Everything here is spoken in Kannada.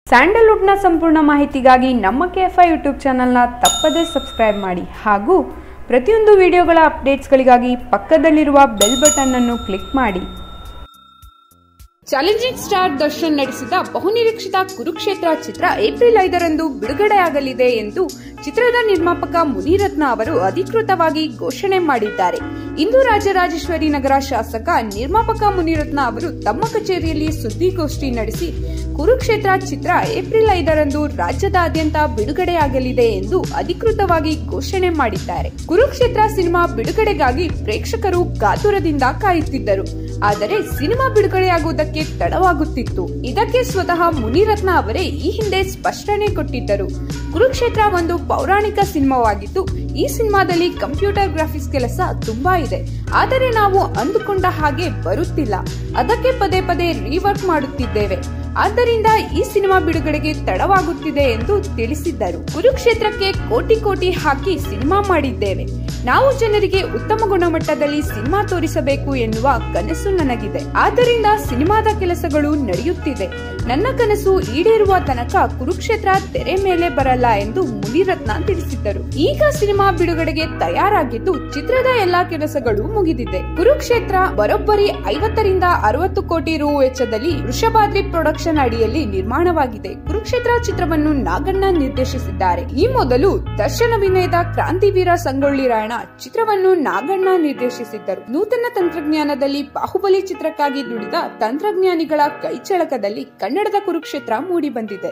ಸ್ಯಾಂಡಲ್ವುಡ್ನ ಸಂಪೂರ್ಣ ಮಾಹಿತಿಗಾಗಿ ನಮ್ಮ ಕೆಎಫ್ಐ ಯೂಟ್ಯೂಬ್ ಚಾನಲ್ನ ತಪ್ಪದೇ ಸಬ್ಸ್ಕ್ರೈಬ್ ಮಾಡಿ ಹಾಗೂ ಪ್ರತಿಯೊಂದು ವಿಡಿಯೋಗಳ ಅಪ್ಡೇಟ್ಸ್ಗಳಿಗಾಗಿ ಪಕ್ಕದಲ್ಲಿರುವ ಬೆಲ್ ಬಟನ್ ಅನ್ನು ಕ್ಲಿಕ್ ಮಾಡಿ. ಚಾಲೆಂಜಿಂಗ್ ಸ್ಟಾರ್ ದರ್ಶನ್ ನಡೆಸಿದ ಬಹುನಿರೀಕ್ಷಿತ ಕುರುಕ್ಷೇತ್ರ ಚಿತ್ರ ಏಪ್ರಿಲ್ 5ರಂದು ಬಿಡುಗಡೆಯಾಗಲಿದೆ ಎಂದು ಚಿತ್ರದ ನಿರ್ಮಾಪಕ ಮುನಿರತ್ನ ಅವರು ಅಧಿಕೃತವಾಗಿ ಘೋಷಣೆ ಮಾಡಿದ್ದಾರೆ. ಇಂದು ರಾಜರಾಜೇಶ್ವರಿ ನಗರ ಶಾಸಕ ನಿರ್ಮಾಪಕ ಮುನಿರತ್ನ ಅವರು ತಮ್ಮ ಕಚೇರಿಯಲ್ಲಿ ಸುದ್ದಿಗೋಷ್ಠಿ ನಡೆಸಿ ಕುರುಕ್ಷೇತ್ರ ಚಿತ್ರ ಏಪ್ರಿಲ್ 5ರಂದು ರಾಜ್ಯದಾದ್ಯಂತ ಬಿಡುಗಡೆಯಾಗಲಿದೆ ಎಂದು ಅಧಿಕೃತವಾಗಿ ಘೋಷಣೆ ಮಾಡಿದ್ದಾರೆ. ಕುರುಕ್ಷೇತ್ರ ಸಿನಿಮಾ ಬಿಡುಗಡೆಗಾಗಿ ಪ್ರೇಕ್ಷಕರು ಕಾತುರದಿಂದ ಕಾಯುತ್ತಿದ್ದರು. ಆದರೆ ಸಿನಿಮಾ ಬಿಡುಗಡೆಯಾಗುವುದಕ್ಕೆ ತಡವಾಗುತ್ತಿತ್ತು. ಇದಕ್ಕೆ ಸ್ವತಃ ಮುನಿರತ್ನ ಅವರೇ ಈ ಹಿಂದೆ ಸ್ಪಷ್ಟನೆ ಕೊಟ್ಟಿದ್ದರು. ಕುರುಕ್ಷೇತ್ರ ಒಂದು ಪೌರಾಣಿಕ ಸಿನಿಮಾವಾಗಿದ್ದು ಈ ಸಿನಿಮಾದಲ್ಲಿ ಕಂಪ್ಯೂಟರ್ ಗ್ರಾಫಿಕ್ಸ್ ಕೆಲಸ ತುಂಬಾ ಇದೆ. ಆದರೆ ನಾವು ಅಂದುಕೊಂಡ ಹಾಗೆ ಬರುತ್ತಿಲ್ಲ. ಅದಕ್ಕೆ ಪದೇ ಪದೇ ರೀವರ್ಕ್ ಮಾಡುತ್ತಿದ್ದೇವೆ. ಆದ್ದರಿಂದ ಈ ಸಿನಿಮಾ ಬಿಡುಗಡೆಗೆ ತಡವಾಗುತ್ತಿದೆ ಎಂದು ತಿಳಿಸಿದ್ದರು. ಕುರುಕ್ಷೇತ್ರಕ್ಕೆ ಕೋಟಿ ಕೋಟಿ ಹಾಕಿ ಸಿನಿಮಾ ಮಾಡಿದ್ದೇವೆ. ನಾವು ಜನರಿಗೆ ಉತ್ತಮ ಗುಣಮಟ್ಟದಲ್ಲಿ ಸಿನಿಮಾ ತೋರಿಸಬೇಕು ಎನ್ನುವ ಕನಸು ನನಗಿದೆ. ಆದ್ದರಿಂದ ಸಿನಿಮಾದ ಕೆಲಸಗಳು ನಡೆಯುತ್ತಿದೆ. ನನ್ನ ಕನಸು ಈಡೇರುವ ತನಕ ಕುರುಕ್ಷೇತ್ರ ತೆರೆ ಮೇಲೆ ಬರಲ್ಲ ಎಂದು ಮುನಿರತ್ನ ತಿಳಿಸಿದ್ದರು. ಈಗ ಸಿನಿಮಾ ಬಿಡುಗಡೆಗೆ ತಯಾರಾಗಿದ್ದು ಚಿತ್ರದ ಎಲ್ಲಾ ಕೆಲಸಗಳು ಮುಗಿದಿದೆ. ಕುರುಕ್ಷೇತ್ರ ಬರೋಬ್ಬರಿ 50ರಿಂದ 60 ಕೋಟಿ ರು ವೆಚ್ಚದಲ್ಲಿ ವೃಷಭಾದ್ರಿ ಪ್ರೊಡಕ್ಷನ್ ಅಡಿಯಲ್ಲಿ ನಿರ್ಮಾಣವಾಗಿದೆ. ಕುರುಕ್ಷೇತ್ರ ಚಿತ್ರವನ್ನು ನಾಗಣ್ಣ ನಿರ್ದೇಶಿಸಿದ್ದಾರೆ. ಈ ಮೊದಲು ದರ್ಶನ್ ಅಭಿನಯದ ಕ್ರಾಂತಿವೀರ ಸಂಗೊಳ್ಳಿ ರಾಯಣ್ಣ ಚಿತ್ರವನ್ನು ನಾಗಣ್ಣ ನಿರ್ದೇಶಿಸಿದ್ದರು. ನೂತನ ತಂತ್ರಜ್ಞಾನದಲ್ಲಿ ಬಾಹುಬಲಿ ಚಿತ್ರಕ್ಕಾಗಿ ದುಡಿದ ತಂತ್ರಜ್ಞಾನಿಗಳ ಕೈಚಳಕದಲ್ಲಿ ಕನ್ನಡದ ಕುರುಕ್ಷೇತ್ರ ಮೂಡಿ ಬಂದಿದೆ.